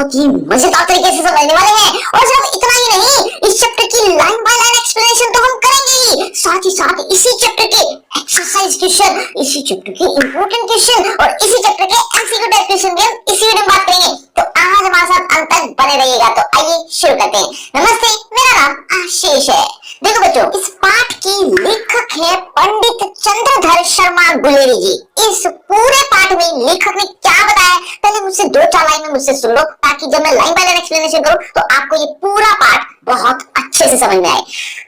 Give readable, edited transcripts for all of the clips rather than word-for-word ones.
बहुत ही मजेदार तरीके से समझने वाले हैं। और सिर्फ इतना ही नहीं, इस चैप्टर की लाइन बाय लाइन एक्सप्लेनेशन तो हम करेंगे ही, साथ ही साथ इसी चैप्टर के एक्सरसाइज क्वेश्चन, इसी चैप्टर के इंपॉर्टेंट क्वेश्चन और इसी चैप्टर के एमसीक्यू टाइप क्वेश्चन भी हम इसी वीडियो में बात करेंगे। तो आज हमारे साथ अंत तक बने रहिएगा। तो आइए शुरू करते हैं। नमस्ते, मेरा नाम आशीष है। देखो बच्चों, इस पाठ की लेखक है पंडित चंद्रधर शर्मा गुलेरी जी। इस पूरे पाठ में लेखक ने क्या बताया, पहले मुझसे 2-4 लाइन में मुझसे सुन लो, ताकि जब मैं लाइन बाय लाइन एक्सप्लेनेशन करूं तो आपको ये पूरा पाठ बहुत अच्छे से समझ में आए।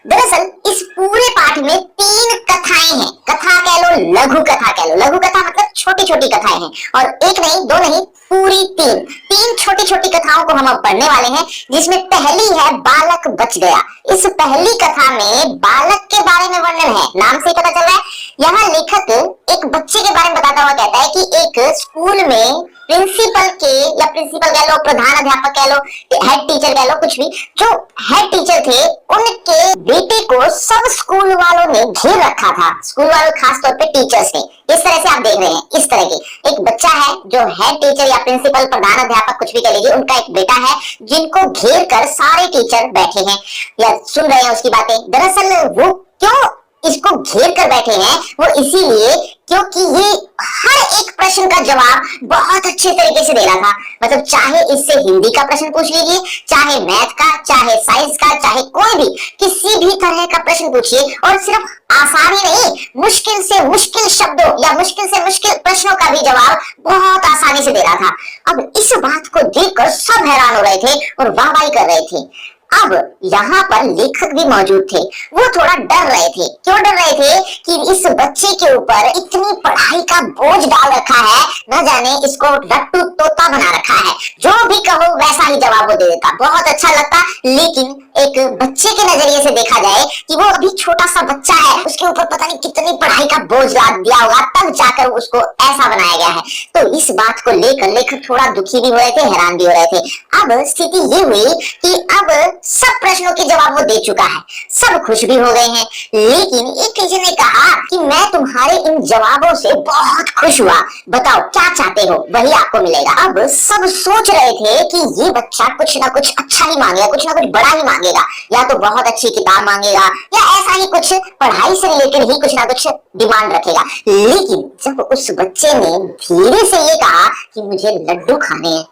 दरअसल इस पूरे पाठ में 3 कथाएं हैं। कथा कह लो, लघु कथा कह लो। लघु कथा मतलब छोटी छोटी कथाएं हैं, और एक नहीं, 2 नहीं, पूरी 3 छोटी छोटी कथाओं को हम अब पढ़ने वाले हैं। जिसमें पहली है बालक बच गया। इस पहली कथा में बालक के बारे में वर्णन है, नाम से ही पता चल रहा है। यहाँ लेखक एक बच्चे के बारे में बताता हुआ कहता है कि एक स्कूल में प्रिंसिपल के, या प्रिंसिपल कह लो, प्रधान अध्यापक कह लो, हेड टीचर कह लो, कुछ भी, जो हेड टीचर थे उनके बेटे को सब स्कूल वालों ने घेर रखा था। स्कूल वालों खास तौर पे टीचर्स ने। इस तरह से आप देख रहे हैं, इस तरह के एक बच्चा है जो हेड टीचर या प्रिंसिपल, प्रधान अध्यापक कुछ भी कह लीजिए, उनका एक बेटा है जिनको घेर कर सारे टीचर बैठे हैं या सुन रहे हैं उसकी बातें। दरअसल वो क्यों इसको घेर कर बैठे हैं, वो इसीलिए क्योंकि ये हर एक प्रश्न का जवाब बहुत अच्छे तरीके से दे रहा था। मतलब चाहे इससे हिंदी का प्रश्न पूछ लीजिए, चाहे मैथ का, चाहे साइंस का, चाहे कोई भी किसी भी तरह का प्रश्न पूछिए, और सिर्फ आसानी नहीं, मुश्किल से मुश्किल शब्दों या मुश्किल से मुश्किल प्रश्नों का भी जवाब बहुत आसानी से दे रहा था। अब इस बात को देखकर सब हैरान हो रहे थे और वाहवाही कर रहे थे। अब यहाँ पर लेखक भी मौजूद थे। वो थोड़ा डर रहे थे। क्यों डर रहे थे? कि इस बच्चे के ऊपर इतनी पढ़ाई का बोझ डाल रखा है, न जाने इसको रट्टू तोता बना रखा है, जो भी कहो वैसा ही जवाब वो दे देता। बहुत अच्छा लगता, लेकिन एक बच्चे के नजरिए से देखा जाए कि वो अभी छोटा सा बच्चा है, उसके ऊपर पता नहीं कितनी पढ़ाई का बोझ लाद दिया होगा, तब जाकर उसको ऐसा बनाया गया है। तो इस बात को लेकर लेखक थोड़ा दुखी भी हो रहे थे, हैरान भी हो रहे थे। अब स्थिति ये हुई कि अब सब प्रश्नों के जवाब वो दे चुका है, सब खुश भी हो गए हैं। लेकिन एक टीचर ने कहा कि मैं तुम्हारे इन जवाबों से बहुत खुश हुआ, बताओ क्या चाहते हो, वही आपको मिलेगा। अब सब सोच रहे थे कि ये बच्चा कुछ ना कुछ अच्छा ही मांगेगा, कुछ ना कुछ बड़ा ही मांगेगा, या तो बहुत अच्छी किताब मांगेगा, या ऐसा ही कुछ पढ़ाई से रिलेटेड ही कुछ ना कुछ डिमांड रखेगा। लेकिन जब उस बच्चे ने धीरे से ये कहा कि मुझे लड्डू खाने हैं,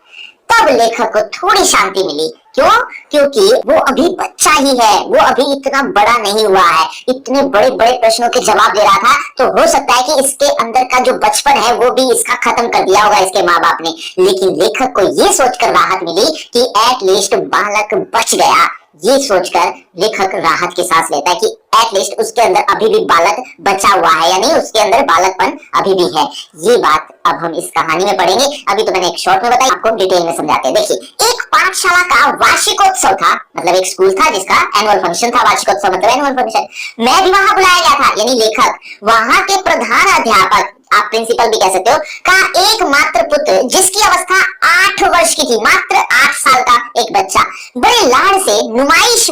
तब लेखक को थोड़ी शांति मिली। क्यों? क्योंकि वो अभी बच्चा ही है, वो अभी इतना बड़ा नहीं हुआ है, इतने बड़े बड़े प्रश्नों के जवाब दे रहा था। तो हो सकता है कि इसके अंदर का जो बचपन है वो भी इसका खत्म कर दिया होगा इसके माँ बाप ने। लेकिन लेखक को ये सोचकर राहत मिली कि एटलीस्ट बालक बच गया। ये सोचकर लेखक राहत की सांस लेता है कि एटलीस्ट उसके अंदर अभी भी बालक बचा हुआ है, यानी उसके अंदर बालकपन अभी भी है। ये बात अब हम इस कहानी में पढ़ेंगे। अभी तो मैंने एक शॉर्ट में बताई, आपको डिटेल में समझाते हैं। देखिए, एक पाठशाला का वार्षिकोत्सव था, मतलब एक स्कूल था जिसका एनुअल फंक्शन था। वार्षिकोत्सव मतलब एनुअल फंक्शन। मैं भी वहां बुलाया गया था, यानी लेखक। वहां के प्रधान अध्यापक, आप प्रिंसिपल भी कह सकते हो, का एकमात्र पुत्र, जिसकी अवस्था 8 वर्ष की थी, मात्र 8 साल का एक बच्चा, बड़े लाड़ से नुमाइश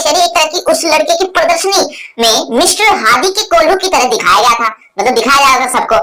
यानी एक तरह की उस लड़के की प्रदर्शनी में मिस्टर हादी के कोल्हू की तरह दिखाया गया था। मतलब दिखाया जा रहा था सबको।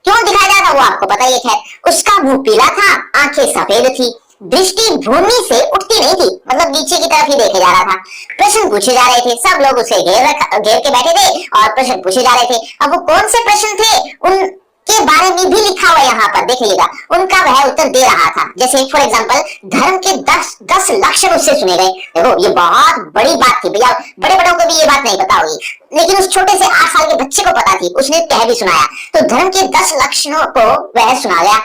क्यों दिखाया जा रहा था वो आपको पता ही है। उसका मुंह पीला था, आंखें सफेद थी, दृष्टि भूमि से उठती नहीं थी, मतलब नीचे की तरफ ही देखे जा रहा था। प्रश्न पूछे जा रहे थे, सब लोग उसे घेर के बैठे थे और प्रश्न पूछे जा रहे थे। अब वो कौन से प्रश्न थे उनके बारे में भी लिखा हुआ यहाँ पर देखिएगा। उनका वह उत्तर दे रहा था। जैसे फॉर एग्जांपल, धर्म के 10 लक्षण उससे सुने गए। देखो, ये बहुत बड़ी बात थी भैया, बड़े बड़ों को भी ये बात नहीं पता होगी, लेकिन उस छोटे से 8 साल के बच्चे को पता थी, उसने कह भी सुनाया। तो धर्म के 10 लक्षणों को वह सुना गया।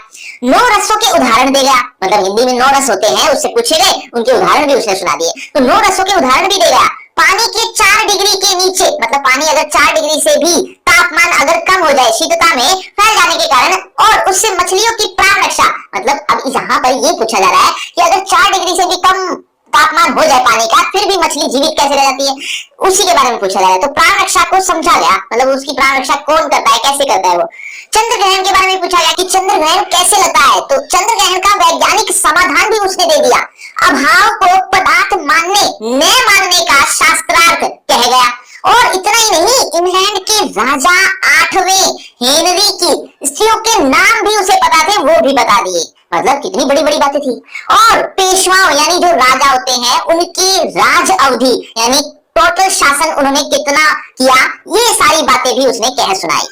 9 रसों के उदाहरण दे गया, मतलब हिंदी में 9 रस होते हैं, उससे पूछे गए, उनके उदाहरण भी उसने सुना दिए। तो 9 रसों के उदाहरण भी दे गया। पानी के 4 डिग्री के नीचे, मतलब पानी अगर 4 डिग्री से भी तापमान अगर कम हो जाए, शीतलता में फैल जाने के कारण, और उससे मछलियों की प्राण रक्षा, मतलब अब यहाँ पर ये पूछा जा रहा है कि अगर 4 डिग्री से भी कम तापमान हो जाए पानी का, फिर भी मछली जीवित कैसे रह जाती है, उसी के बारे में पूछा जा रहा है। तो प्राण रक्षा को समझा गया, मतलब उसकी प्राण रक्षा कौन करता है, कैसे करता है वो। चंद्र ग्रहण के बारे में पूछा गया कि चंद्र ग्रहण कैसे लगता है, तो चंद्र ग्रहण का वैज्ञानिक समाधान भी उसने दे दिया। अभाव को पदार्थ मानने न मानने का शास्त्रार्थ कह गया। और इतना ही नहीं, इंग्लैंड के राजा 8वें हेनरी की स्त्रियों के नाम भी उसे पता थे, वो भी बता दिए। मतलब कितनी बड़ी बड़ी बातें थी। और पेशवाओं यानी जो राजा होते हैं उनकी राज अवधि यानी टोटल शासन उन्होंने कितना किया, ये सारी बातें भी उसने कह सुनाई।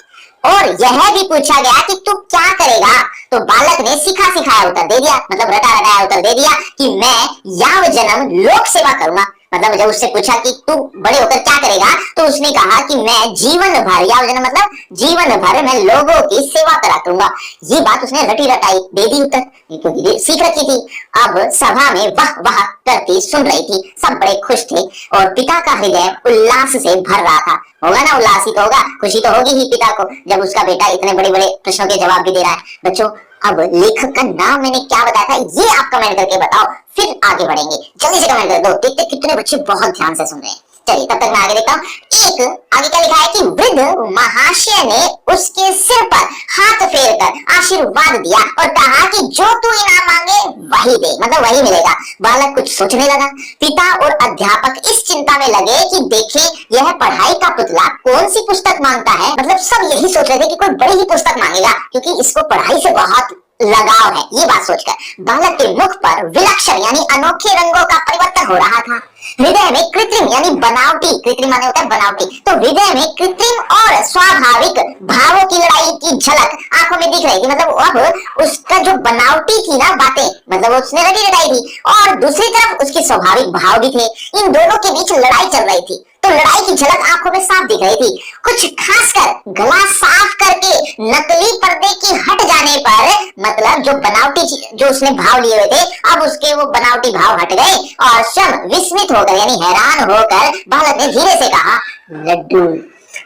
और यह भी पूछा गया कि तू क्या करेगा, तो बालक ने सिखा सिखाया उत्तर दे दिया, मतलब रटा रटाया उत्तर दे दिया कि मैं याव जन्म लोक सेवा करूंगा। मतलब जब उससे पूछा कि तू बड़े होकर क्या करेगा, तो उसने कहा कि मैं जीवन भर, याव जन्म मतलब जीवन भर मैं लोगों की सेवा करा करूंगा। ये बात उसने रटी रटाई दे दी उत्तर, क्योंकि सीख रखी थी। अब सभा में वाह वाह करती सुन रही थी, सब बड़े खुश थे और पिता का हृदय उल्लास से भर रहा था। होगा ना, उल्लास ही तो होगा, खुशी तो होगी ही पिता को जब उसका बेटा इतने बड़े बड़े प्रश्नों के जवाब भी दे रहा है। बच्चों, अब लेखक का नाम मैंने क्या बताया था ये आप कमेंट करके बताओ, फिर आगे बढ़ेंगे। जल्दी से कमेंट कर दो, देखते कितने बच्चे बहुत ध्यान से सुन रहे हैं। चलिए तब तक मैं आगे देखता हूँ। एक आगे क्या लिखा है कि वृद्ध महाशय ने उसके सिर पर हाथ फेर कर आशीर्वाद दिया और कहा कि जो तू इनाम मांगे वही दे, मतलब वही मिलेगा। बालक कुछ सोचने लगा। पिता और अध्यापक इस चिंता में लगे कि देखें यह पढ़ाई का पुतला कौन सी पुस्तक मांगता है। मतलब सब यही सोच रहे थे कि कोई बड़ी ही पुस्तक मांगेगा, क्योंकि इसको पढ़ाई से बहुत लगाव है। ये बात सोचकर बालक के मुख पर विलक्षण यानी अनोखे रंगों का परिवर्तन हो रहा था। हृदय में कृत्रिम यानी बनावटी, कृत्रिम माने होता है बनावटी, तो हृदय में कृत्रिम और स्वाभाविक भावों की लड़ाई की झलक आंखों में दिख रही थी। मतलब अब उसका जो बनावटी थी ना बातें, मतलब उसने रटी रटाई थी, और दूसरी तरफ उसके स्वाभाविक भाव भी थे। इन दोनों के बीच लड़ाई चल रही थी, तो लड़ाई की झलक आंखों में साफ दिख रही थी। कुछ खासकर गला साफ करके नकली पर्दे की हट जाने पर, मतलब जो बनावटी जो उसने भाव लिए हुए थे, अब उसके वो बनावटी भाव हट गए और स्वयं विस्मित होकर यानी हैरान होकर बालक ने धीरे से कहा, लड्डू।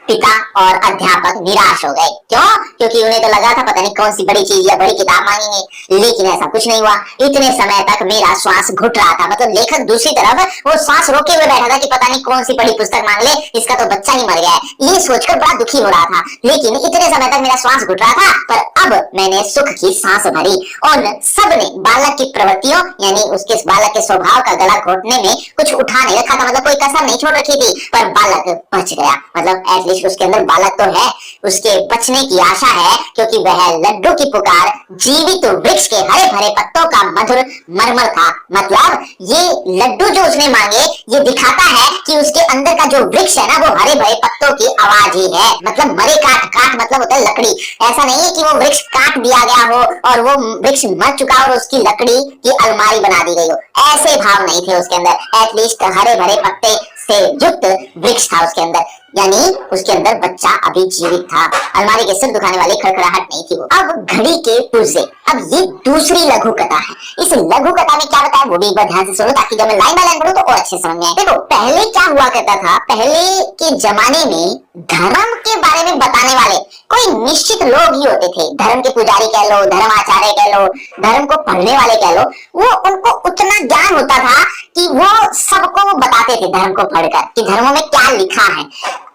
पिता और अध्यापक निराश हो गए। क्यों? क्योंकि उन्हें तो लगा था पता नहीं कौन सी बड़ी चीज या बड़ी किताब मांगेंगे, लेकिन ऐसा कुछ नहीं हुआ। इतने समय तक मेरा श्वास घुट रहा था, मतलब लेखक दूसरी तरफ वो श्वास रोके हुए बैठा था कि पता नहीं कौन सी बड़ी पुस्तक मांग ले, इसका तो बच्चा ही मर गया है, ये सोचकर बड़ा दुखी हो रहा था। लेकिन इतने समय तक मेरा श्वास घुट रहा था, पर अब मैंने सुख की सांस भरी। और सबने बालक की प्रवृत्तियों यानी उसके बालक के स्वभाव का गला घोटने में कुछ उठा नहीं रखा था, मतलब कोई कसर नहीं छोड़ रखी थी, पर बालक बच गया। मतलब एटलीस्ट उसके अंदर बालक तो है, उसके बचने की आशा है, क्योंकि वह लड्डू की पुकार जीवित वृक्ष के हरे भरे पत्तों का मधुर मरमर था। मतलब ये लड्डू जो उसने मांगे ये दिखाता है कि उसके अंदर का जो वृक्ष है ना वो हरे भरे पत्तों की आवाज ही है। मतलब मरे काट, काट मतलब होता है लकड़ी। ऐसा नहीं है कि वो वृक्ष काट दिया गया हो और वो वृक्ष मर चुका और उसकी लकड़ी की अलमारी बना दी गई हो, ऐसे भाव नहीं थे उसके अंदर। एटलीस्ट हरे भरे पत्ते से युक्त वृक्ष था उसके अंदर, यानी उसके अंदर बच्चा अभी जीवित था। अलमारी के सिर दुखाने वाली खड़खड़ाहट नहीं थी वो। अब घड़ी के पुर्जे। अब ये दूसरी लघु कथा है। इस लघु कथा में क्या बताया वो भी एक बार ध्यान से सुनो, ताकि जब मैं लाइन बाय लाइन पढ़ूं तो और अच्छे समझ में आए। देखो पहले क्या हुआ करता था, पहले के जमाने में धर्म के बारे में बताने वाले कोई निश्चित लोग ही होते थे। धर्म के पुजारी कह लो, धर्माचार्य कह लो, धर्म को पढ़ने वाले कह लो, वो उनको उतना ज्ञान होता था कि वो सबको वो बताते थे धर्म को पढ़कर कि धर्मों में क्या लिखा है।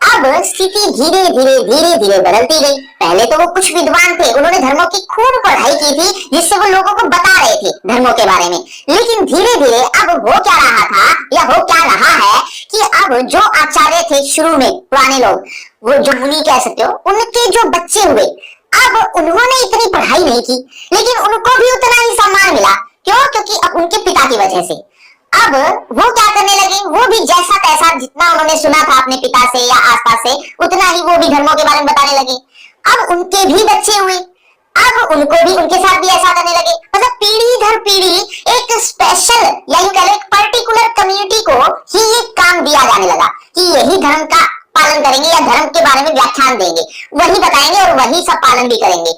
अब स्थिति धीरे धीरे बदलती गई। पहले तो वो कुछ विद्वान थे, उन्होंने धर्मों की खूब पढ़ाई की थी, जिससे वो लोगों को बता रहे थे धर्मों के बारे में। लेकिन धीरे धीरे अब हो क्या रहा था या हो क्या रहा है कि अब जो आचार्य थे शुरू में, पुराने लोग, वो जो मुनि कह सकते हो, उनके जो बच्चे हुए, अब उन्होंने इतनी पढ़ाई नहीं की, लेकिन उनको भी उतना ही सम्मान मिला। क्यों? क्योंकि अब उनके पिता की वजह से अब वो क्या करने लगे, वो भी जैसा तैसा जितना उन्होंने सुना था अपने पिता से या आसपास से, उतना ही वो भी धर्मों के बारे में बताने लगे। अब उनके भी बच्चे हुए, अब उनको भी उनके साथ भी ऐसा करने लगे। मतलब पीढ़ी दर पीढ़ी एक स्पेशल या यूं कह लो एक पर्टिकुलर कम्युनिटी को ही ये काम दिया जाने लगा कि यही धर्म का पालन करेंगे या धर्म के बारे में व्याख्यान देंगे, वही बताएंगे और वही सब पालन भी करेंगे।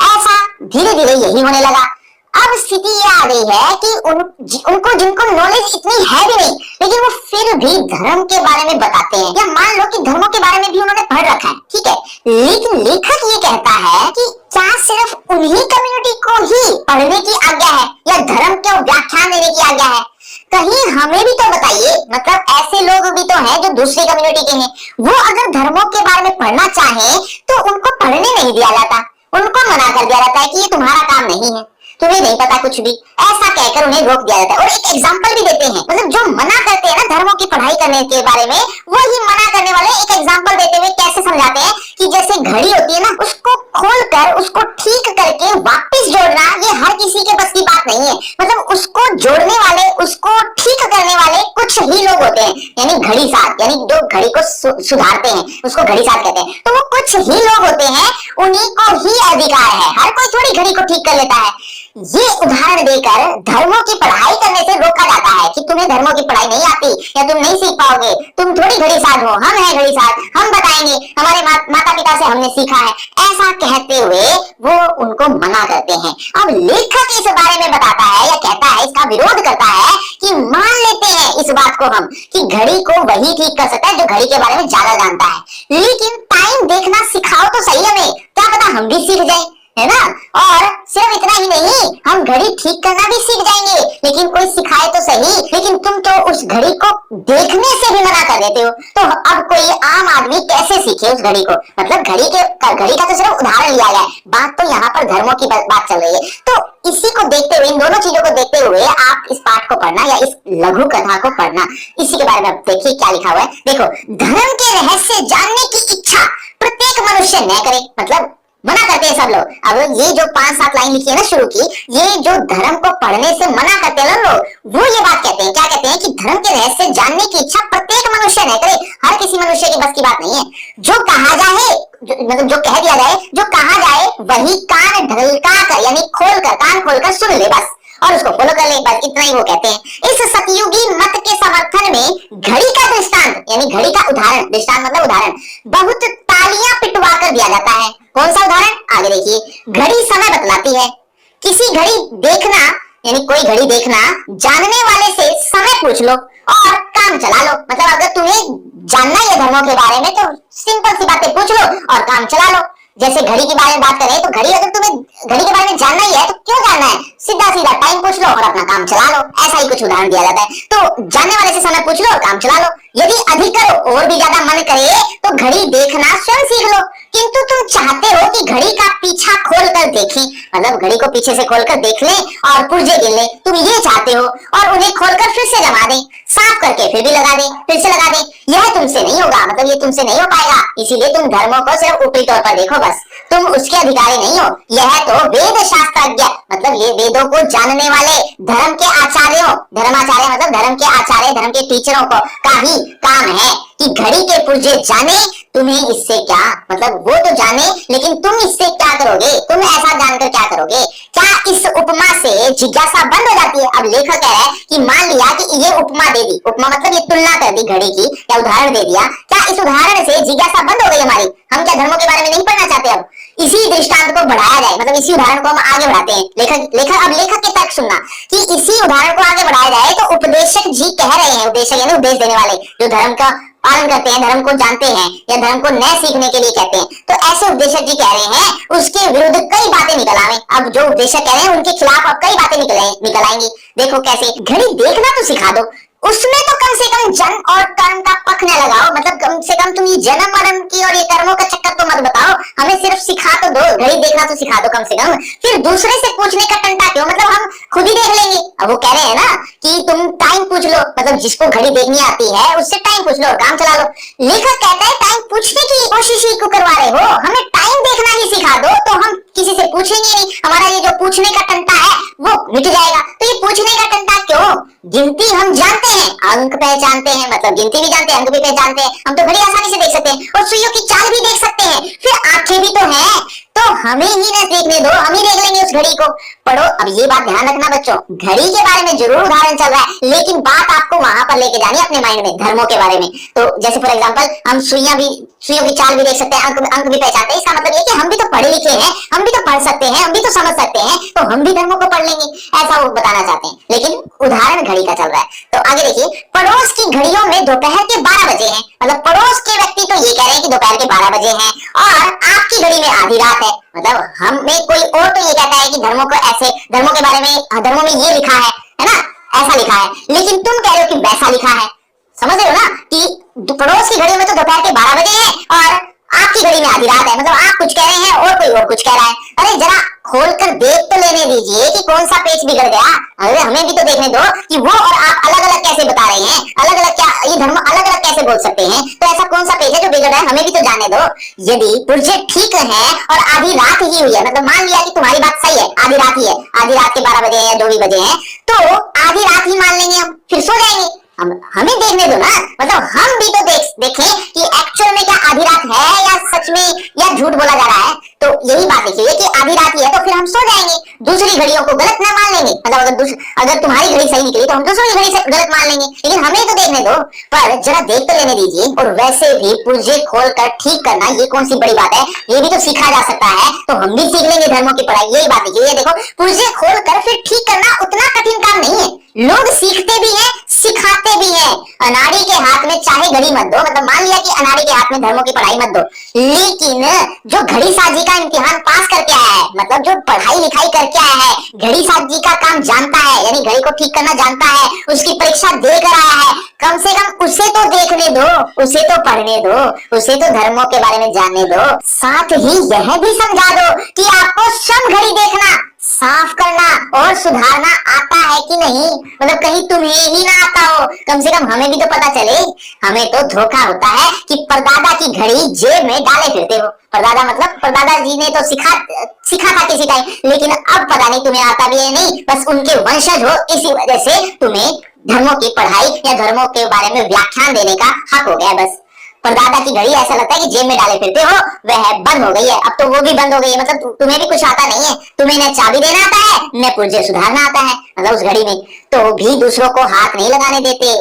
ऐसा धीरे धीरे यही होने लगा। अब स्थिति ये आ गई है कि उनको जिनको नॉलेज इतनी है भी नहीं, लेकिन वो फिर भी धर्म के बारे में बताते हैं। या मान लो कि धर्मों के बारे में भी उन्होंने पढ़ रखा है, ठीक है, लेकिन लेखक ये कहता है कि क्या सिर्फ उन्हीं कम्युनिटी को ही पढ़ने की आज्ञा है या धर्म को व्याख्यान देने की आज्ञा है? कहीं हमें भी तो बताइए। मतलब ऐसे लोग भी तो हैं जो दूसरी कम्युनिटी के हैं, वो अगर धर्मों के बारे में पढ़ना चाहें तो उनको पढ़ने नहीं दिया जाता, उनको मना कर दिया जाता है कि ये तुम्हारा काम नहीं है। तुम्हें नहीं पता कुछ भी, ऐसा कहकर उन्हें रोक दिया जाता है। और एक एग्जाम्पल भी देते हैं, मतलब जो मना करते हैं ना धर्मों की पढ़ाई करने के बारे में, वही मना करने वाले एक एग्जाम्पल देते हुए कैसे समझाते हैं कि जैसे घड़ी होती है ना, उसको खोलकर उसको ठीक करके वापस जोड़ना ये हर किसी के बस की बात नहीं है। मतलब उसको जोड़ने वाले, उसको ठीक करने वाले कुछ ही लोग होते हैं, यानी घड़ी साथ, यानी जो घड़ी को सुधारते हैं उसको घड़ी साथ कहते हैं। तो वो कुछ ही लोग होते हैं, उन्हीं को ही अधिकार है, हर कोई थोड़ी घड़ी को ठीक कर लेता है। ये उदाहरण देकर धर्मों की पढ़ाई करने से रोका जाता है कि तुम्हें धर्मों की पढ़ाई नहीं आती या तुम नहीं सीख पाओगे, तुम थोड़ी घड़ी साथ हो, हम हैं घड़ी साथ, हम बताएंगे, हमारे माता पिता से हमने सीखा है, ऐसा कहते हुए वो उनको मना करते हैं। अब लेखक इस बारे में बताता है या कहता है, इसका विरोध करता है कि मान लेते हैं इस बात को हम कि घड़ी को वही ठीक कर सकता है जो घड़ी के बारे में ज्यादा जानता है, लेकिन टाइम देखना सिखाओ तो सही हमें, क्या पता हम भी सीख जाए, है ना। और सिर्फ इतना ही नहीं, हम घड़ी ठीक करना भी सीख जाएंगे, लेकिन कोई सिखाए तो सही। लेकिन तुम तो उस घड़ी को देखने से भी मना कर देते हो, तो अब कोई आम आदमी कैसे सीखे उस घड़ी को। मतलब घड़ी का तो सिर्फ उदाहरण लिया गया है, बात तो यहाँ पर धर्मों की बात चल रही है। तो इसी को देखते हुए, इन दोनों चीजों को देखते हुए आप इस पाठ को पढ़ना या इस लघु कथा को पढ़ना, इसी के बारे में देखिए क्या लिखा हुआ है। देखो, धर्म के रहस्य जानने की इच्छा प्रत्येक मनुष्य न करे, मतलब मना करते हैं सब लोग। अब ये जो 5-7 लाइन लिखी है ना शुरू की, ये जो धर्म को पढ़ने से मना करते हैं ना लोग, वो ये बात कहते हैं, क्या कहते हैं कि धर्म के रहस्य जानने की इच्छा प्रत्येक मनुष्य न करे, हर किसी मनुष्य की बस की बात नहीं है। जो कहा जाए, मतलब जो कह दिया जाए, जो कहा जाए वही कान ढलका कर, यानी कान खोलकर सुन ले बस, और उसको फॉलो कर ले बस, इतना ही वो कहते हैं। इस सतयुगी मत के समर्थन में घड़ी का दृष्टांत, यानी घड़ी का उदाहरण, दृष्टांत मतलब उदाहरण, बहुत तालियां पिटवा कर दिया जाता है। कौन सा उदाहरण, आगे देखिए। घड़ी समय बतलाती है, किसी घड़ी देखना, यानी कोई घड़ी देखना जानने वाले से समय पूछ लो और काम चला लो। मतलब अगर तुम्हें जानना है धर्मों के बारे में तो सिंपल सी बातें पूछ लो और काम चला लो। जैसे घड़ी के बारे में बात करें तो घड़ी, अगर तुम्हें घड़ी के बारे में जानना ही है तो क्यों जानना है, सीधा सीधा टाइम पूछ लो और अपना काम चला लो। ऐसा ही कुछ उदाहरण दिया जाता है। तो जानने वाले से समय पूछ लो और काम चला लो। यदि अधिक करो और भी ज्यादा मन करे तो घड़ी देखना स्वयं सीख लो, किंतु तुम चाहते हो कि घड़ी का पीछा खोल कर देखें, मतलब घड़ी को पीछे से खोलकर देख लें और पुर्जे गिन लें, तुम ये चाहते हो, और उन्हें खोलकर फिर से जमा दें, साफ करके फिर भी लगा दें, फिर से लगा दें। यह तुमसे नहीं होगा, मतलब ये तुमसे नहीं हो पाएगा। इसीलिए तुम धर्मों को सिर्फ ऊपरी तौर पर देखो बस, तुम उसके अधिकारी नहीं हो। यह तो वेद शास्त्रज्ञ, मतलब ये वेदों को जानने वाले धर्म के आचार्यों, धर्माचार्य मतलब धर्म के आचार्य, धर्म के टीचरों को का ही काम है कि घड़ी के पुर्जे जाने, तुम्हें इससे क्या, मतलब वो तो जाने लेकिन तुम इससे क्या करोगे, तुम ऐसा जानकर क्या करोगे। क्या इस उपमा से जिज्ञासा बंद हो जाती है। अब लेखक कह रहा है कि मान लिया कि ये उपमा दे दी, उपमा मतलब ये तुलना कर दी घड़ी की या उदाहरण दे दिया, क्या इस उदाहरण से जिज्ञासा बंद हो गई हमारी, हम क्या धर्मों के बारे में नहीं पढ़ना चाहते। अब इसी दृष्टांत को बढ़ाया जाए, मतलब इसी उदाहरण को हम आगे बढ़ाते हैं। लेखक के तर्क सुनना कि इसी उदाहरण को आगे बढ़ाया जाए तो उपदेशक जी कह रहे हैं, उपदेशक यानी उपदेश देने वाले जो धर्म का पालन करते हैं, धर्म को जानते हैं या धर्म को नए सीखने के लिए कहते हैं, तो ऐसे उपदेशक जी कह रहे हैं उसके विरुद्ध कई बातें निकल आवे। अब जो उपदेशक कह रहे हैं उनके खिलाफ अब कई बातें निकल आएंगी। देखो कैसे, घड़ी देखना तो सिखा दो, उसमें तो कम से कम जन्म और कर्म का पक्ष न लगाओ, मतलब कम से कम तुम ये जन्म मरण की और ये कर्मों का चक्कर तो मत बताओ, हमें सिर्फ सिखा तो दो, घड़ी देखना तो सिखा दो कम से कम। फिर दूसरे से पूछने का टंटा क्यों, मतलब हम खुद ही देख लेंगे। अब वो कह रहे हैं ना कि तुम टाइम पूछ लो, मतलब जिसको घड़ी देखनी आती है उससे टाइम पूछ लो और काम चला लो। लेखक कहता है टाइम पूछने की कोशिश ही क्यों करवा रहे हो, हमें टाइम देखना ही सिखा दो तो हम किसी से पूछेंगे नहीं, हमारा ये जो पूछने का टंटा है वो मिट जाएगा। तो ये पूछने का टंटा क्यों, गिनती हम जानते हैं, अंक पहचानते हैं, मतलब गिनती भी जानते हैं, अंक भी पहचानते हैं, हम तो घड़ी आसानी से देख सकते हैं और सुइयों की चाल भी देख सकते हैं, फिर आंखें भी तो हैं, तो हमें ही न देखने दो, हम ही देख लेंगे उस घड़ी को। पढ़ो। अब ये बात ध्यान रखना बच्चों, घड़ी के बारे में जरूर उदाहरण चल रहा है, लेकिन बात आपको वहां पर लेके जानी है अपने माइंड में, धर्मों के बारे में। तो जैसे फॉर एग्जांपल हम सुइयों की चाल भी देख सकते हैं, अंक भी पहचानते हैं, इसका मतलब ये कि हम भी तो पढ़े लिखे हैं, हम भी तो पढ़ सकते हैं, हम भी तो समझ सकते हैं, तो हम भी धर्मों को पढ़ लेंगे, ऐसा वो बताना चाहते हैं। लेकिन उदाहरण घड़ी का चल रहा है। तो आगे देखिए, पड़ोस की घड़ियों में दोपहर के 12 बजे हैं, मतलब पड़ोस के व्यक्ति तो ये कह रहे हैं कि दोपहर के 12 बजे हैं और आपकी घड़ी में आधी रात है। मतलब हमें कोई और तो ये कहता है कि धर्मों को ऐसे, धर्मों के बारे में, धर्मों में ये लिखा है ना, ऐसा लिखा है, लेकिन तुम कह रहे हो कि वैसा लिखा है। समझ रहे हो ना कि पड़ोस की घड़ी में तो दोपहर के 12 बजे है और आपकी घड़ी में आधी रात है, मतलब आप कुछ कह रहे हैं और कोई और कुछ कह रहा है। अरे जरा खोलकर देख तो लेने दीजिए कि कौन सा पेज बिगड़ गया। अरे हमें भी तो देखने दो कि वो और आप अलग अलग कैसे बता रहे हैं, अलग अलग क्या, ये धर्म अलग अलग कैसे बोल सकते हैं। तो ऐसा कौन सा पेज है जो बिगड़ रहा है, हमें भी तो जाने दो। यदि पुर्जे ठीक है और आधी रात ही हुई है, मतलब मान लिया कि तुम्हारी बात सही है, आधी रात ही है, आधी रात के 12 बजे या जो भी बजे हैं, तो आधी रात ही मान लेंगे, हम फिर सो जाएंगे। हमें देखने दो ना, मतलब हम भी तो देखें कि एक्चुअल में क्या आधी रात है या सच में या झूठ बोला जा रहा है। तो यही बात देखिए कि आधी रात ही है तो फिर हम सो जाएंगे, दूसरी घड़ियों को गलत ना मान लेंगे। मतलब अगर तुम्हारी घड़ी सही निकली तो हम दूसरी घड़ी से गलत मान लेंगे, लेकिन हमें तो देखने दो। पर जरा देख तो लेने दीजिए। और वैसे भी पुर्जे खोल कर ठीक करना ये कौन सी बड़ी बात है, ये भी तो सीखा जा सकता है, तो हम भी सीख लेंगे धर्मों की पढ़ाई। यही बात देखिए, ये देखो पुर्जे खोल कर फिर ठीक करना उतना कठिन काम नहीं है, लोग सीखते भी हैं सिखाते भी हैं। अनाड़ी के हाथ में चाहे घड़ी मत दो, मतलब मान लिया कि अनाड़ी के हाथ में धर्मों की पढ़ाई मत दो, लेकिन जो घड़ी साजी का इम्तिहान पास करके आया है, मतलब जो पढ़ाई लिखाई करके आया है, घड़ी साजी का काम जानता है, यानी घड़ी को ठीक करना जानता है, उसकी परीक्षा दे कर आया है, कम से कम उसे तो देखने दो, उसे तो पढ़ने दो, उसे तो धर्मों के बारे में जानने दो। साथ ही यह भी समझा दो कि आपको स्वयं घड़ी देखना, साफ करना और सुधारना आता है कि नहीं, मतलब कहीं तुम्हें ही ना आता हो, कम से कम हमें भी तो पता चले। हमें तो धोखा होता है कि परदादा की घड़ी जेब में डाले फिरते हो। परदादा मतलब परदादा जी ने तो सिखा था किसी टाइम, लेकिन अब पता नहीं तुम्हें आता भी है नहीं, बस उनके वंशज हो, इसी वजह से तुम्हें धर्मों की पढ़ाई या धर्मों के बारे में व्याख्यान देने का हक हो गया। बस परदादा की घड़ी ऐसा लगता है कि जेब में डाले फिरते हो, वह बंद हो गई है, अब तो वो भी बंद हो गई है, मतलब तुम्हें भी कुछ आता नहीं है, तुम्हें न चाबी देना आता है न पुर्जे सुधारना आता है, मतलब उस घड़ी में तो भी दूसरों को हाथ नहीं लगाने देते,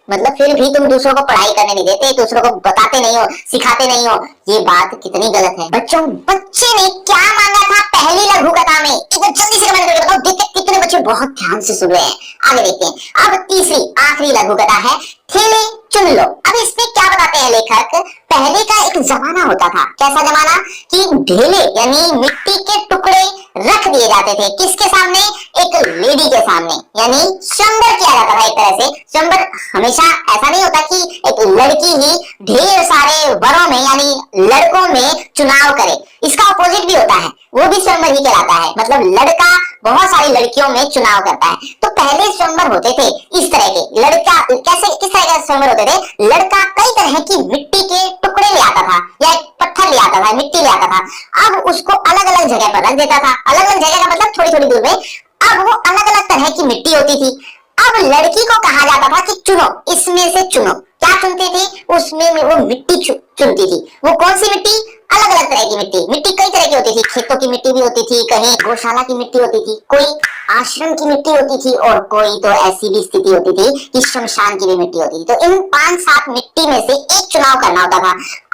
मतलब फिर भी तुम दूसरों को पढ़ाई करने नहीं देते, दूसरों को बताते नहीं हो, सिखाते नहीं हो। ये बात कितनी गलत है। बच्चों, बच्चे ने क्या मांगा था पहली लघु कथा में, एक बार जल्दी से कमेंट करके बताओ, देखते कितने बच्चे बहुत ध्यान से सुन रहे हैं। आगे देखते हैं। अब तीसरी आखिरी लघु कथा है थैले चुन लो। अब इसमें क्या बताते हैं लेखक, पहले का एक जमाना होता था, कैसा जमाना कि ढेले यानी मिट्टी के टुकड़े रख दिए जाते थे, किसके सामने, एक लेडी के सामने, यानी स्वयंवर किया जाता था। एक तरह से स्वयंवर हमेशा ऐसा नहीं होता कि एक लड़की ही ढेर सारे वरों में यानी लड़कों में चुनाव करे, इसका अपोजिट भी होता है, वो भी स्वयंवर ही कहलाता है, मतलब लड़का बहुत सारी लड़कियों में चुनाव करता है। तो पहले स्वयंवर होते थे इस तरह के, लड़का कैसे किस तरह का स्वयंवर होते थे, लड़का कई तरह की मिट्टी के टुकड़े ले आता था या एक पत्थर ले आता था, मिट्टी ले आता था, अब उसको अलग अलग जगह पर रख देता था, अलग अलग जगह का मतलब थोड़ी थोड़ी दूर में, अब वो अलग अलग तरह की मिट्टी होती थी। अब लड़की को कहा जाता था कि चुनो, इसमें से चुनो, क्या चुनती थी, उसमें वो मिट्टी चुनती थी। वो कौन सी मिट्टी, अलग अलग तरह की मिट्टी, मिट्टी कई तरह की होती थी, खेतों की मिट्टी भी होती थी, कहीं गौशाला की मिट्टी होती थी, कोई आश्रम की मिट्टी होती थी, और कोई तो ऐसी भी स्थिति होती थी कि शमशान की भी मिट्टी होती थी। तो इन 5-7 मिट्टी में से एक चुनाव करना होता था।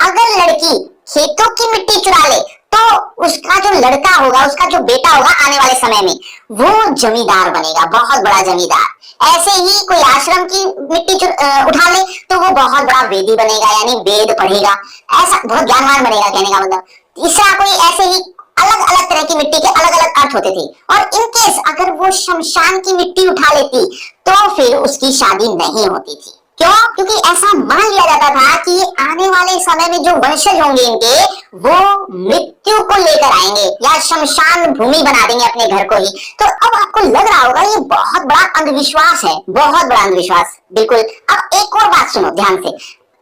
अगर लड़की खेतों की मिट्टी चुरा ले तो उसका जो लड़का होगा, उसका जो बेटा होगा आने वाले समय में, वो जमींदार बनेगा, बहुत बड़ा जमींदार। ऐसे ही कोई आश्रम की मिट्टी उठा ले तो वो बहुत बड़ा वेदी बनेगा, यानी वेद पढ़ेगा, ऐसा बहुत ज्ञानवान बनेगा, कहने का मतलब। तीसरा कोई ऐसे ही अलग अलग तरह की मिट्टी के अलग अलग अर्थ होते थे। और इन केस अगर वो शमशान की मिट्टी उठा लेती तो फिर उसकी शादी नहीं होती थी। क्यों? क्योंकि ऐसा मान लिया जाता था कि आने वाले समय में जो वंशज होंगे इनके, वो मृत्यु को लेकर आएंगे या शमशान भूमि बना देंगे अपने घर को ही। तो अब आपको लग रहा होगा ये बहुत बड़ा अंधविश्वास है, बहुत बड़ा अंधविश्वास, बिल्कुल। अब एक और बात सुनो ध्यान से,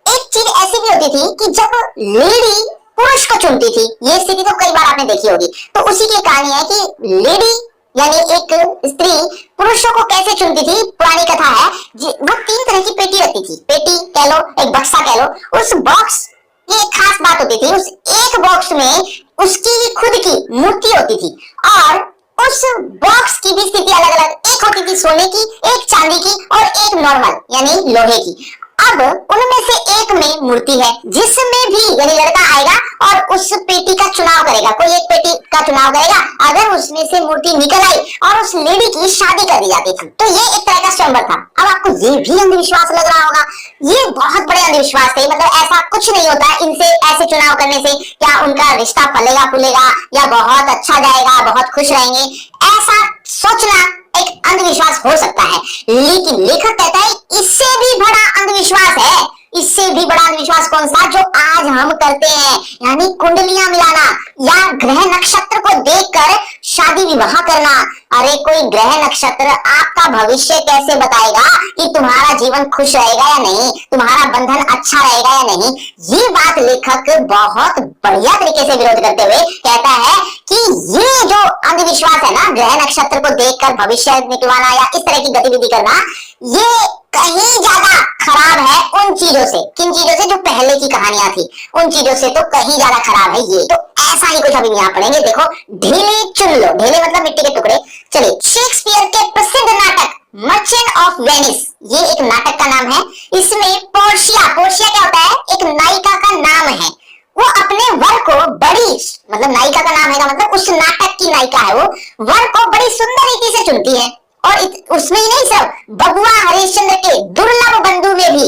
एक चीज ऐसी भी होती थी कि जब लेडी पुरुष को चुनती थी, ये स्थिति तो कई बार आपने देखी होगी, तो उसी की कहानी है कि लेडी यानी एक स्त्री पुरुषों को कैसे चुनती थी। पुरानी कथा है, वो 3 तरह की पेटी रखती थी, पेटी कह लो, एक बक्सा कह लो। उस बॉक्स की एक खास बात होती थी, उस एक बॉक्स में उसकी खुद की मूर्ति होती थी, और उस बॉक्स की भी स्थिति अलग अलग, एक होती थी सोने की, एक चांदी की और एक नॉर्मल यानी लोहे की। अब उनमें से एक में मूर्ति है, जिसमें भी यानी लड़का आएगा और उस पेटी का चुनाव करेगा, कोई एक पेटी का चुनाव करेगा, अगर उसमें से मूर्ति निकल आई और उस लेडी की शादी कर दी जाती थी। तो ये एक तरह का स्वयंवर था। अब आपको ये भी अंधविश्वास लग रहा होगा, ये बहुत बड़े अंधविश्वास थे, मतलब ऐसा कुछ नहीं होता इनसे, ऐसे चुनाव करने से क्या उनका रिश्ता फलेगा फूलेगा या बहुत अच्छा जाएगा, बहुत खुश रहेंगे, ऐसा सोचना एक अंधविश्वास हो सकता है। लेकिन लेखक कहता है इससे भी बड़ा अंधविश्वास है, इससे भी बड़ा अंधविश्वास कौन सा, जो आज हम करते हैं, यानी कुंडलियां मिलाना या ग्रह नक्षत्र को देखकर शादी विवाह करना। अरे कोई ग्रह नक्षत्र आपका भविष्य कैसे बताएगा कि तुम्हारा जीवन खुश रहेगा या नहीं, तुम्हारा बंधन अच्छा रहेगा या नहीं। ये बात लेखक बहुत बढ़िया तरीके से विरोध करते हुए कहता है कि ये जो अंधविश्वास है ना, ग्रह नक्षत्र को देखकर भविष्य निकलवाना या इस तरह की गतिविधि करना, ये कहीं ज्यादा खराब है उन चीजों से। किन चीजों से? जो पहले की कहानियां थी उन चीजों से तो कहीं ज्यादा खराब है ये। तो ऐसा ही कुछ अभी यहाँ पढ़ेंगे। देखो, ढेले चुन लो। ढेले मतलब मिट्टी के टुकड़े। चलिए, शेक्सपियर के प्रसिद्ध नाटक मर्चेंट ऑफ वेनिस, ये एक नाटक का नाम है। इसमें पोर्शिया, पोर्शिया क्या होता है? एक नायिका का नाम है। वो अपने वर को बड़ी, मतलब नायिका का नाम है मतलब उस नाटक की नायिका है वो, वर को बड़ी सुंदर रीति से चुनती है। और उसमें ही नहीं, सब बबुआ हरिश्चंद्र के दुर्लभ बंधु में भी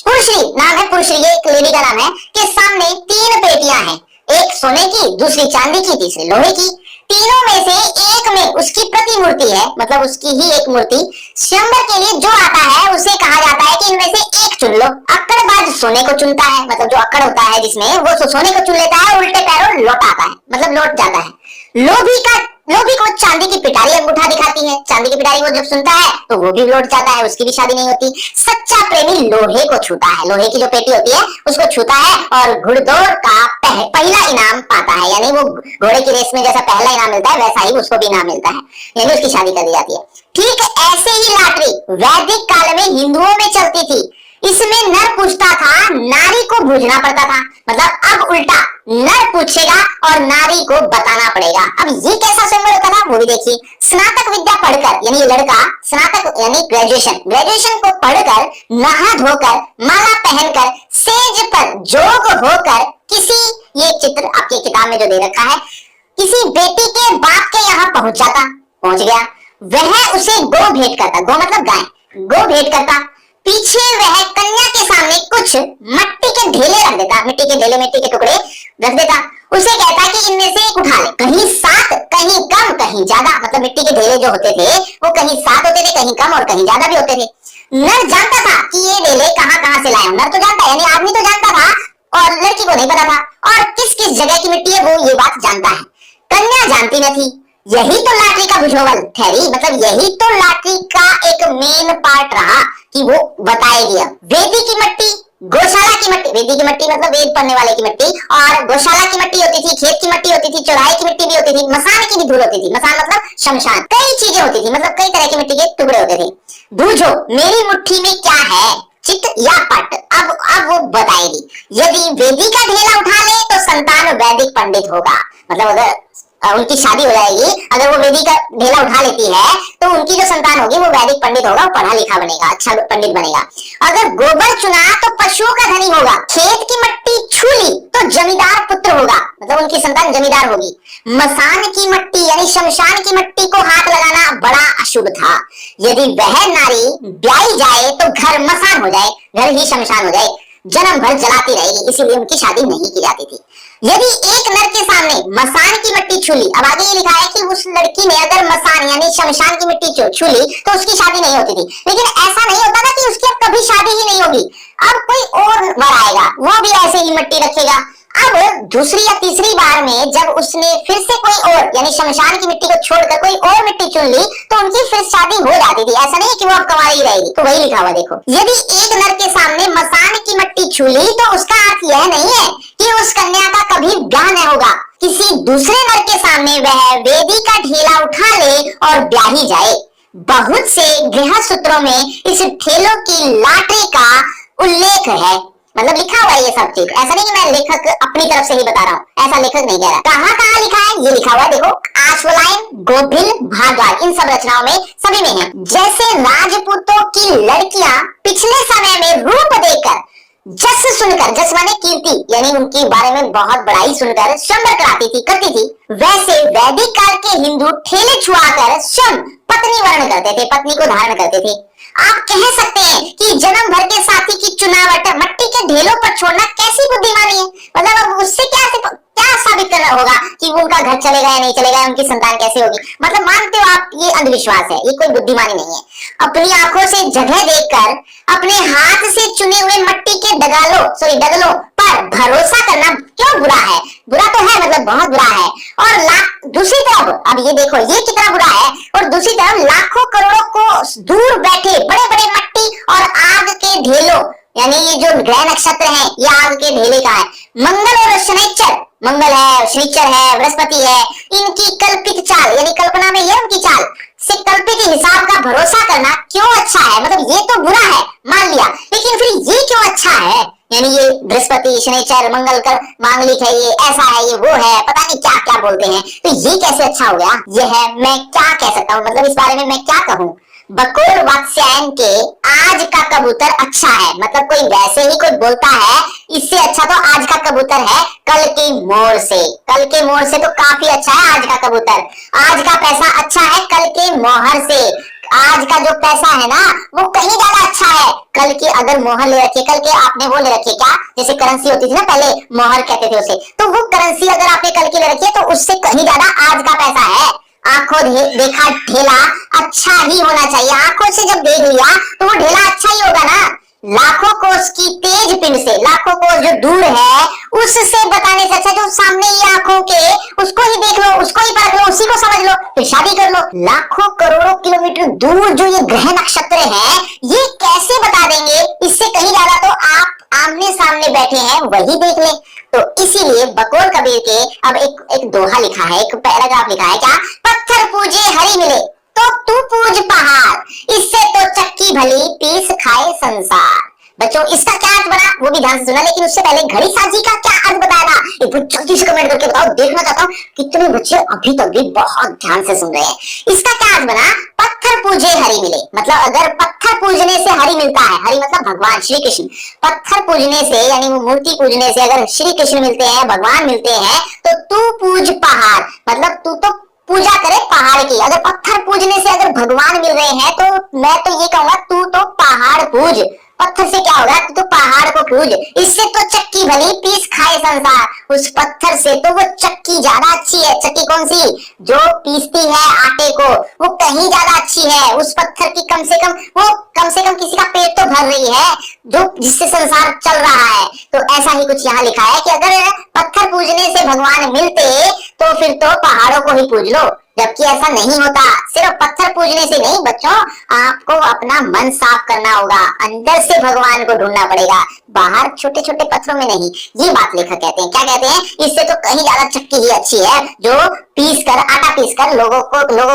पुरश्री नाम है, पुरश्री ये एक लेडी का नाम है, के सामने 3 पेटियां हैं। एक सोने की, दूसरी चांदी की, तीसरी लोहे की। तीनों में से एक में उसकी प्रतिमूर्ति है, मतलब उसकी ही एक मूर्ति। स्वयंवर के लिए जो आता है उसे कहा जाता है कि इनमें से एक चुन लो। अक्कड़बाज सोने को चुनता है, मतलब जो अक्कड़ होता है जिसमें, वो सोने को चुन लेता है, उल्टे पैरों लौट आता है, मतलब लौट जाता है। लोभी को चांदी की पिटारी अंगूठा दिखाती है। चांदी की पिटारी वो जब सुनता है तो वो भी लौट जाता है, उसकी भी शादी नहीं होती। सच्चा प्रेमी लोहे को छूता है, लोहे की जो पेटी होती है उसको छूता है और घुड़दौड़ का पहला इनाम पाता है। यानी वो घोड़े की रेस में जैसा पहला इनाम मिलता है वैसा ही उसको भी इनाम मिलता है, यानी उसकी शादी कर दी जाती है। ठीक ऐसे ही लॉटरी वैदिक काल में हिंदुओं में चलती थी। इसमें नर पूछता था, नारी को बूझना पड़ता था। मतलब अब उल्टा, नर पूछेगा और नारी को बताना पड़ेगा। अब ये कैसा स्वयंवर होता था वो भी देखिए। स्नातक विद्या पढ़कर, यानी ये लड़का स्नातक यानी ग्रेजुएशन को पढ़कर, नहा धोकर, माला पहनकर, सेज पर जोग होकर किसी, ये चित्र आपकी किताब में जो दे रखा है, किसी बेटी के बाप के यहाँ पहुंच गया। वह उसे गो भेंट करता, गो मतलब गाय, गो भेंट करता। पीछे वह कन्या के सामने कुछ मिट्टी के ढेले रख देता, मिट्टी के ढेले, मिट्टी के टुकड़े रख देता। उसे कहता कि इनमें से एक उठा ले। कहीं 7, कहीं कम, कहीं ज्यादा, मतलब मिट्टी के ढेले जो होते थे वो कहीं 7 होते थे, कहीं कम और कहीं ज्यादा भी होते थे। नर जानता था कि ये ढेले कहाँ से लाए। नर तो जानता, यानी आदमी तो जानता था और लड़की को नहीं पता था। और किस किस जगह की मिट्टी है वो ये बात जानता है, कन्या जानती न थी। यही तो लॉटरी का बुझोवल ठहरी, मतलब यही तो लॉटरी का एक मेन पार्ट रहा कि वो बताएगी। वेदी की मिट्टी, गौशाला की मिट्टी, वेदी की मिट्टी मतलब वेद पढ़ने वाले की मिट्टी, और गौशाला की मिट्टी होती थी, खेत की मिट्टी होती थी, चौराहे की मिट्टी भी होती थी, मसान की भी धूल होती थी। मसान मतलब शमशान। कई चीजें होती थी, मतलब कई तरह की मिट्टी के टुकड़े होते थे। बूझो मेरी मुट्ठी में क्या है, चित या पट। अब वो बताएगी। यदि वेदी का ढेला उठा ले तो संतान वैदिक पंडित होगा, मतलब अगर उनकी शादी हो जाएगी, अगर वो वेदी का ढेला उठा लेती है तो उनकी जो संतान होगी वो वैदिक पंडित होगा, वो पढ़ा लिखा बनेगा, अच्छा पंडित बनेगा। अगर गोबर चुना तो पशुओं का धनी होगा। खेत की मिट्टी छूली तो जमींदार पुत्र होगा, मतलब उनकी संतान जमींदार होगी। मसान की मिट्टी यानी शमशान की मिट्टी को हाथ लगाना बड़ा अशुभ था। यदि वह नारी ब्याही जाए तो घर मसान हो जाए, घर ही शमशान हो जाए, जन्म भर जलाती रहेगी, इसीलिए उनकी शादी नहीं की जाती थी। यदि एक नर के सामने मसान की मिट्टी छूली, अब आगे ये लिखा है कि उस लड़की ने अगर मसान यानी शमशान की मिट्टी छूली तो उसकी शादी नहीं होती थी। लेकिन ऐसा नहीं होता ना कि उसकी अब कभी शादी ही नहीं होगी, अब कोई और वर आएगा, वो भी ऐसे ही मिट्टी रखेगा। अब दूसरी या तीसरी बार में जब उसने फिर से कोई और यानी शमशान की मिट्टी को छोड़कर कोई और मिट्टी चुन ली तो उनकी फिर शादी हो जाती थी। ऐसा नहीं कि वो अब कुंवारी रहेगी। तो वही लिखा हुआ देखो, यदि एक नर के सामने मसान की मिट्टी छूली तो उसका अर्थ यह नहीं है कि उस कन्या का कभी ब्याह न होगा। किसी दूसरे नर के सामने वह वेदी का ढेला उठा ले और ब्याही जाए। बहुत से गृह सूत्रों में इस ठेलों की लॉटरी का उल्लेख है, मतलब लिखा हुआ है ये सब चीज। ऐसा नहीं कि मैं लेखक अपनी तरफ से ही बता रहा हूँ, ऐसा लेखक नहीं कह रहा। कहाँ लिखा है? ये लिखा हुआ है देखो, आश्वलायन, गोभिल, भारद्वाज, इन सब रचनाओं में सभी में है। जैसे राजपूतों की लड़कियां पिछले समय में रूप देकर जस सुनकर, जस माने कीर्ति यानी उनके बारे में बहुत बड़ाई सुनकर स्वयंवर करती थी, वैसे वैदिक काल के हिंदू ठेले छुआकर स्वयं पत्नी वर्ण करते थे, पत्नी को धारण करते थे। आप कह सकते हैं कि जन्म भर के साथी की चुनावट मिट्टी के ढेलों पर छोड़ना कैसी बुद्धिमानी है। मतलब अब उससे क्या साबित करना होगा कि वो उनका घर चलेगा या नहीं चलेगा, उनकी संतान कैसे होगी। मतलब मानते हो आप ये अंधविश्वास है, ये कोई बुद्धिमानी नहीं है। अपनी आंखों से जगह देखकर अपने हाथ से चुने हुए मिट्टी के डगलों पर भरोसा करना क्यों बुरा है? बुरा तो है, मतलब बहुत बुरा है। और दूसरी तरफ अब ये देखो ये कितना बुरा है, और दूसरी तरफ लाखों करोड़ों को दूर बैठे बड़े बड़े मट्टी और आग के ढेलों, यानी ये जो ग्रह नक्षत्र है ये आग के ढेले का है। मंगल और शनिचर, मंगल है, शनिचर है, बृहस्पति है, इनकी कल्पित चाल यानी कल्पना में ये उनकी चाल से कल्पित हिसाब का भरोसा करना क्यों अच्छा है? मतलब ये तो बुरा है मान लिया, लेकिन फिर ये क्यों अच्छा है? यानी ये बृहस्पति शनिचर मंगल कर मांगलिक है, ये ऐसा है, ये वो है, पता नहीं क्या क्या बोलते हैं, तो ये कैसे अच्छा हो गया? ये है, मैं क्या कह सकता हूँ, मतलब इस बारे में मैं क्या कहूँ? बकौल वात्स्यायन के आज का कबूतर अच्छा है, मतलब कोई वैसे ही कोई बोलता है इससे अच्छा तो आज का कबूतर है कल के मोर से, कल के मोर से तो काफी अच्छा है आज का कबूतर। आज का पैसा अच्छा है कल के मोहर से, आज का जो पैसा है ना वो कहीं ज्यादा अच्छा है कल की अगर मोहर ले रखी, कल के आपने वो ले रखी क्या, जैसे करेंसी होती थी ना पहले, मोहर कहते थे उसे, तो वो करेंसी अगर आपने कल की ले रखी है तो उससे कहीं ज्यादा आज का पैसा है। आंखों देखा ढेला अच्छा ही होना चाहिए, आंखों से जब देख लिया तो वो ढेला अच्छा ही होगा ना। लाखों कोस की तेज पिंड से, लाखों कोस जो दूर है उससे बताने से अच्छा जो सामने ही आंखों के, उसको ही देख लो, उसको ही परख लो, उसी को समझ लो, फिर शादी कर लो। लाखों करोड़ों किलोमीटर दूर जो ये ग्रह नक्षत्र है ये कैसे बता देंगे? इससे कहीं ज्यादा तो आप आमने सामने बैठे हैं वही देख ले। तो इसीलिए बकौल कबीर के अब एक दोहा लिखा है, एक पैराग्राफ लिखा है, क्या? पत्थर पूजे हरी मिले तो तू पूज पहाड़, इससे तो चक्की भली पीस खाए संसार। बच्चों इसका क्या अर्थ बना वो भी ध्यान से सुना, लेकिन उससे पहले घड़ी साजी का क्या अर्थ बताया था एक बार जल्दी से कमेंट करके बताओ, देखना चाहता हूँ कितने बच्चे अभी तक भी बहुत ध्यान से सुन रहे हैं। इसका क्या अर्थ बना? पत्थर पूजे हरि मिले, मतलब अगर पत्थर पूजने से हरि मिलता है, हरि मतलब भगवान श्री कृष्ण, पत्थर पूजने से यानी मूर्ति पूजने से अगर श्री कृष्ण मिलते हैं, भगवान मिलते हैं, तो तू पूज पहाड़, मतलब तू तो पूजा करे पहाड़ की। अगर पत्थर पूजने से अगर भगवान मिल रहे हैं तो मैं तो ये कहूंगा तू तो पहाड़ पूज। पत्थर से क्या होगा? तू तो पहाड़ को पूज, इससे तो चक्की भली पीस खाए संसार, उस पत्थर से तो वो चक्की ज्यादा अच्छी है। चक्की कौन सी? जो पीसती है आटे को, वो कहीं ज्यादा अच्छी है। उस पत्थर की कम से कम किसी का पेट तो भर रही है, जो जिससे संसार चल रहा है। तो ऐसा ही कुछ यहाँ लिखा है कि अगर पत्थर पूजने से भगवान मिलते तो फिर तो पहाड़ों को ही पूज लो, जबकि ऐसा नहीं होता। सिर्फ पत्थर पूजने से नहीं बच्चों, आपको अपना मन साफ करना होगा, अंदर से भगवान को ढूंढना पड़ेगा, बाहर छोटे छोटे पत्थरों में नहीं। ये बात लेखक कहते हैं, क्या कहते हैं? इससे तो कहीं ज्यादा चक्की ही अच्छी है, जो आटा पीस कर लोगों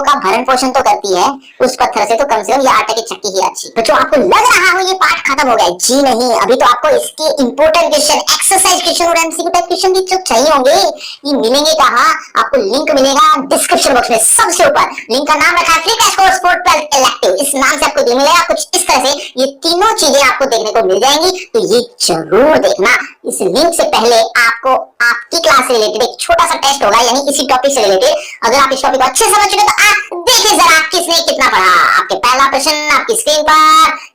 का भरण पोषण तो करती है, उस पत्थर से तो कम से कम ये आटे की चक्की ही अच्छी। बच्चों आपको लग रहा हो ये पाठ खत्म हो गया? जी नहीं, अभी तो आपको इसके इंपोर्टेंट क्वेश्चन, एक्सरसाइज क्वेश्चन और एमसीक्यू टाइप क्वेश्चन भी तो चाहिए होंगे। ये मिलेंगे कहाँ? आपको लिंक मिलेगा डिस्क्रिप्शन बॉक्स में सबसे ऊपर। लिंक का नाम रखा है free crash course for 12th elective. इस नाम से आपको मिलेगा कुछ इस तरह से, ये तीनों चीजें आपको देखने को मिल जाएंगी, तो ये जरूर देखना। इस लिंक से पहले आपको आपकी क्लास से रिलेटेड एक छोटा सा टेस्ट होगा, यानी इसी टॉपिक से रिलेटेड। अगर आप इस टॉपिक को अच्छे से समझ चुके तो आप देखिए जरा किसने कितना पढ़ा। आपके पहला प्रश्न आपकी स्क्रीन पर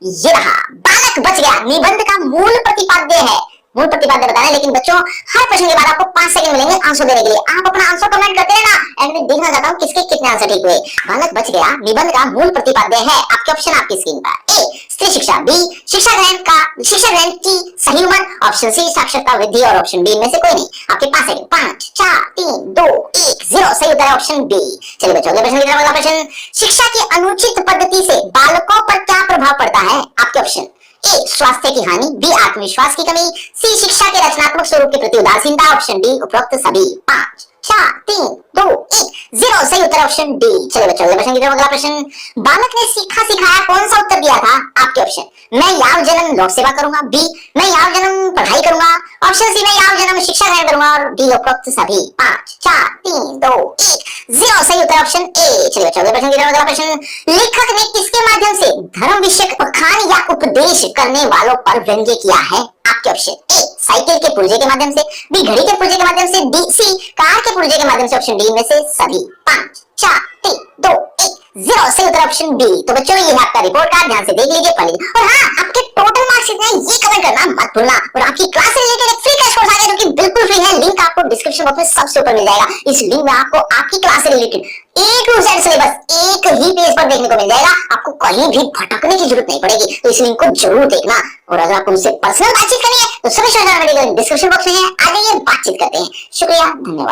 ये रहा, बालक बच गया निबंध का मूल प्रतिपाद्य है। मूल प्रतिपाद्य बताना है, लेकिन बच्चों हर प्रश्न के बाद आपको 5 सेकंड मिलेंगे आंसर देने के लिए। आप अपना आंसर कमेंट करते रहना, एंड में देखना चाहता हूँ किसके कितने आंसर ठीक हुए। बालक बच गया निबंध का मूल प्रतिपाद्य है। आपके ऑप्शन आपकी स्क्रीन पर। ए स्त्री शिक्षा, बी शिक्षा ग्रहण की सही उम्र, ऑप्शन सी साक्षरता वृद्धि, और ऑप्शन बी में से कोई नहीं। आपके 5 सेकंड, 5 4 3 2 1 0। सही उत्तर है ऑप्शन बी। चलिए बच्चों अगले प्रश्न की तरफ। अगला प्रश्न, शिक्षा की अनुचित पद्धति से बालकों पर क्या प्रभाव पड़ता है? आपके ऑप्शन, ए स्वास्थ्य की हानि, बी आत्मविश्वास की कमी, सी शिक्षा के रचनात्मक स्वरूप के प्रति उदासीनता, ऑप्शन डी उपरोक्त सभी। 5 4 3 2 1 0। सही उत्तर ऑप्शन डी। चलिए बच्चों अगले प्रश्न की तरफ। अगला प्रश्न, बालक ने सीखा सिखाया कौन सा उत्तर दिया था? आपके ऑप्शन, मैं याव जन्म लोक सेवा करूंगा, बी मैं याव जन्म पढ़ाई करूंगा, ऑप्शन सी मैं याव जन्म शिक्षा ग्रहण करूंगा, और डी उपरोक्त सभी। 5 4 3 2 1 0। सही उत्तर ऑप्शन ए। चलिए बच्चों अगले प्रश्न की तरफ। अगला प्रश्न, लेखक ने किसके माध्यम से धर्म विषयक बखान या उपदेश करने वालों पर व्यंग्य किया है? आपके ऑप्शन, ए साइकिल के पुर्जे के माध्यम से, बी घड़ी के पुर्जे के माध्यम से, डी सी कार के पुर्जे के माध्यम से, ऑप्शन डी में से सभी। 5 4 3 2 1 0। सही उत्तर ऑप्शन बी। तो बच्चों ये है आपका रिपोर्ट कार्ड, ध्यान से देख लीजिए, पढ़ लीजिए। और हाँ, आपके टोटल मार्क्स कितने हैं ये कमेंट करना मत भूलना। और आपकी क्लास से रिलेटेड एक फ्री क्रैश कोर्स आ गया जो कि बिल्कुल फ्री है, लिंक आपको डिस्क्रिप्शन बॉक्स में सबसे ऊपर मिल जाएगा। इस लिंक में आपको आपकी क्लास से related A to Z syllabus एक ही पेज पर देखने को मिल जाएगा, आपको कहीं भी भटकने की जरूरत नहीं पड़ेगी। तो इस लिंक को जरूर देखना। और अगर आपको मुझसे पर्सनल बातचीत करनी है तो सभी डिस्क्रिप्शन बॉक्स में है, आ जाइए बातचीत करते हैं। शुक्रिया, धन्यवाद।